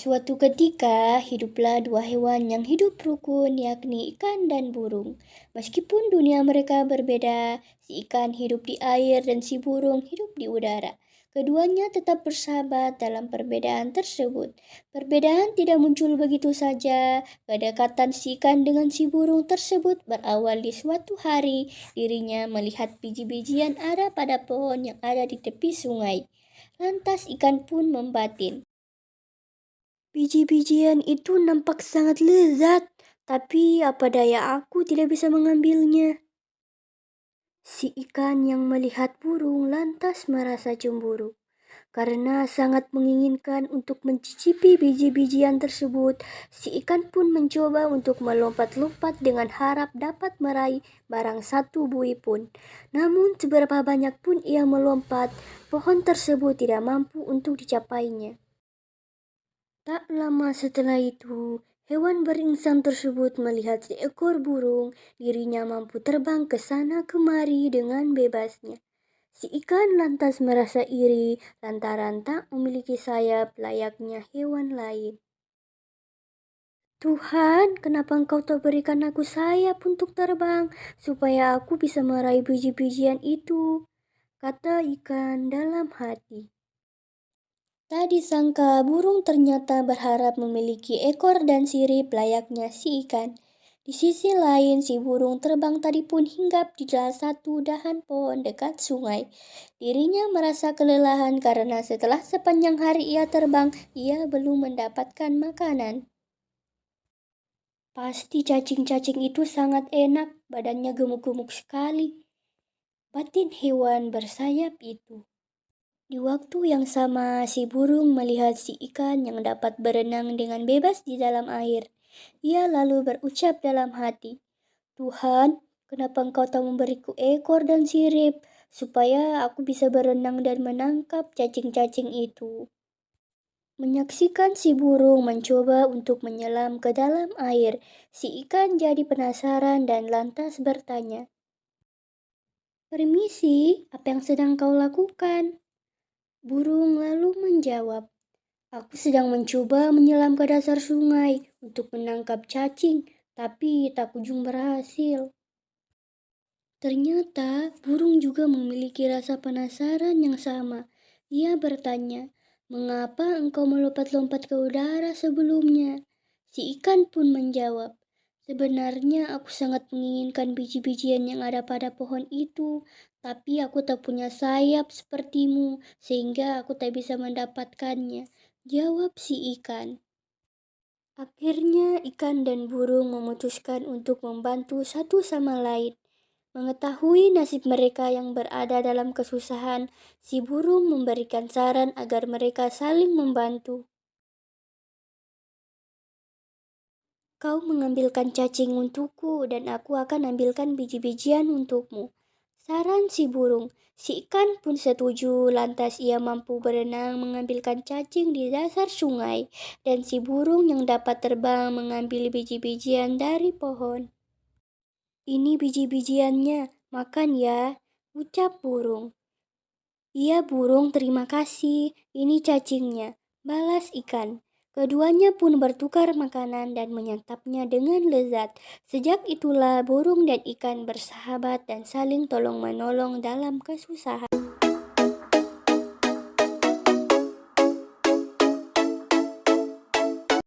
Suatu ketika, hiduplah dua hewan yang hidup rukun, yakni ikan dan burung. Meskipun dunia mereka berbeda, si ikan hidup di air dan si burung hidup di udara. Keduanya tetap bersahabat dalam perbedaan tersebut. Perbedaan tidak muncul begitu saja. Kedekatan si ikan dengan si burung tersebut berawal di suatu hari. Dirinya melihat biji-bijian ada pada pohon yang ada di tepi sungai. Lantas ikan pun membatin. Biji-bijian itu nampak sangat lezat, tapi apa daya aku tidak bisa mengambilnya. Si ikan yang melihat burung lantas merasa cemburu. Karena sangat menginginkan untuk mencicipi biji-bijian tersebut, si ikan pun mencoba untuk melompat-lompat dengan harap dapat meraih barang satu buih pun. Namun seberapa banyak pun ia melompat, pohon tersebut tidak mampu untuk dicapainya. Tak lama setelah itu, hewan berinsang tersebut melihat seekor burung. Dirinya mampu terbang ke sana kemari dengan bebasnya. Si ikan lantas merasa iri lantaran tak memiliki sayap layaknya hewan lain. Tuhan, kenapa engkau tak berikan aku sayap untuk terbang, supaya aku bisa meraih biji-bijian itu? Kata ikan dalam hati. Tak disangka burung ternyata berharap memiliki ekor dan sirip layaknya si ikan. Di sisi lain, si burung terbang tadi pun hinggap di salah satu dahan pohon dekat sungai. Dirinya merasa kelelahan karena setelah sepanjang hari ia terbang, ia belum mendapatkan makanan. Pasti cacing-cacing itu sangat enak, badannya gemuk-gemuk sekali. Batin hewan bersayap itu. Di waktu yang sama, si burung melihat si ikan yang dapat berenang dengan bebas di dalam air. Ia lalu berucap dalam hati, Tuhan, kenapa engkau tak memberiku ekor dan sirip, supaya aku bisa berenang dan menangkap cacing-cacing itu. Menyaksikan si burung mencoba untuk menyelam ke dalam air, si ikan jadi penasaran dan lantas bertanya, Permisi, apa yang sedang kau lakukan? Burung lalu menjawab, aku sedang mencoba menyelam ke dasar sungai untuk menangkap cacing, tapi tak kunjung berhasil. Ternyata burung juga memiliki rasa penasaran yang sama. Ia bertanya, mengapa engkau melompat-lompat ke udara sebelumnya? Si ikan pun menjawab, sebenarnya aku sangat menginginkan biji-bijian yang ada pada pohon itu, tapi aku tak punya sayap sepertimu, sehingga aku tak bisa mendapatkannya. Jawab si ikan. Akhirnya ikan dan burung memutuskan untuk membantu satu sama lain. Mengetahui nasib mereka yang berada dalam kesusahan, si burung memberikan saran agar mereka saling membantu. Kau mengambilkan cacing untukku dan aku akan ambilkan biji-bijian untukmu. Saran si burung. Si ikan pun setuju, lantas ia mampu berenang mengambilkan cacing di dasar sungai, dan si burung yang dapat terbang mengambil biji-bijian dari pohon. Ini biji-bijiannya, makan ya, ucap burung. Iya burung, terima kasih, ini cacingnya, balas ikan. Keduanya pun bertukar makanan dan menyantapnya dengan lezat. Sejak itulah burung dan ikan bersahabat dan saling tolong-menolong dalam kesusahan.